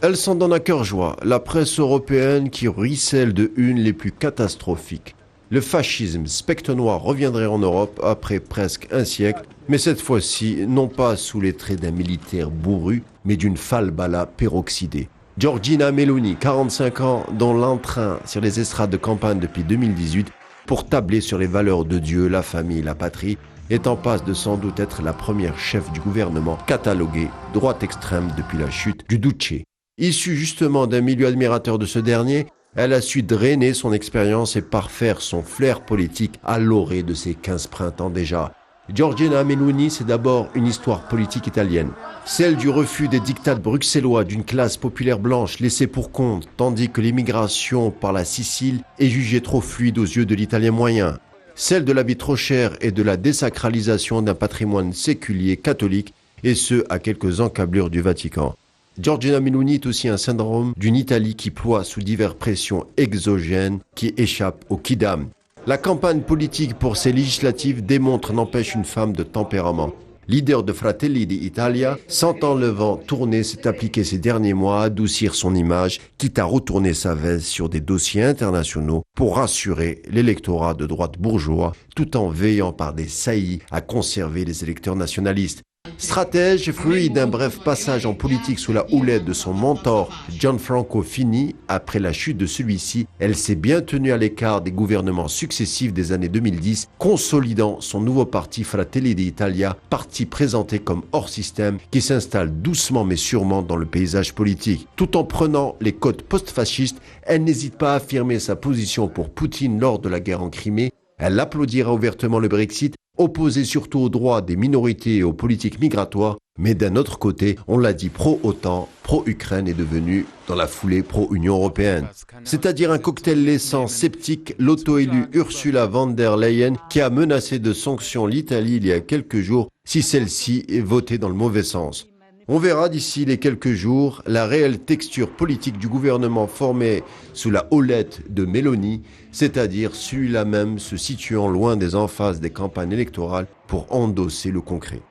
Elle s'en donne à cœur joie, la presse européenne qui ruisselle de unes les plus catastrophiques. Le fascisme spectre noir reviendrait en Europe après presque un siècle, mais cette fois-ci, non pas sous les traits d'un militaire bourru, mais d'une falbala peroxydée. Giorgia Meloni, 45 ans, dont l'entrain sur les estrades de campagne depuis 2018 pour tabler sur les valeurs de Dieu, la famille, la patrie, est en passe de sans doute être la première chef du gouvernement cataloguée droite extrême depuis la chute du Duce. Issue justement d'un milieu admirateur de ce dernier, elle a su drainer son expérience et parfaire son flair politique à l'orée de ses 15 printemps déjà. Giorgia Meloni, c'est d'abord une histoire politique italienne. Celle du refus des diktats bruxellois d'une classe populaire blanche laissée pour compte, tandis que l'immigration par la Sicile est jugée trop fluide aux yeux de l'italien moyen. Celle de la vie trop chère et de la désacralisation d'un patrimoine séculier catholique, et ce à quelques encablures du Vatican. Giorgia Meloni est aussi un syndrome d'une Italie qui ploie sous diverses pressions exogènes qui échappent au quidam. La campagne politique pour ces législatives démontre n'empêche une femme de tempérament. Leader de Fratelli d'Italia, sentant le vent tourner, s'est appliqué ces derniers mois à adoucir son image, quitte à retourner sa veste sur des dossiers internationaux pour rassurer l'électorat de droite bourgeois, tout en veillant par des saillies à conserver les électeurs nationalistes. Stratège, fruit d'un bref passage en politique sous la houlette de son mentor Gianfranco Fini, après la chute de celui-ci, elle s'est bien tenue à l'écart des gouvernements successifs des années 2010, consolidant son nouveau parti Fratelli d'Italia, parti présenté comme hors système, qui s'installe doucement mais sûrement dans le paysage politique. Tout en prenant les codes post-fascistes, elle n'hésite pas à affirmer sa position pour Poutine lors de la guerre en Crimée. Elle applaudira ouvertement le Brexit, opposé surtout aux droits des minorités et aux politiques migratoires, mais d'un autre côté, on l'a dit, pro-OTAN, pro-Ukraine est devenu, dans la foulée, pro-Union européenne. C'est-à-dire un cocktail laissant sceptique l'auto-élue Ursula von der Leyen qui a menacé de sanctions l'Italie il y a quelques jours si celle-ci est votée dans le mauvais sens. On verra d'ici les quelques jours la réelle texture politique du gouvernement formé sous la houlette de Meloni, c'est-à-dire celui-là même se situant loin des emphases des campagnes électorales pour endosser le concret.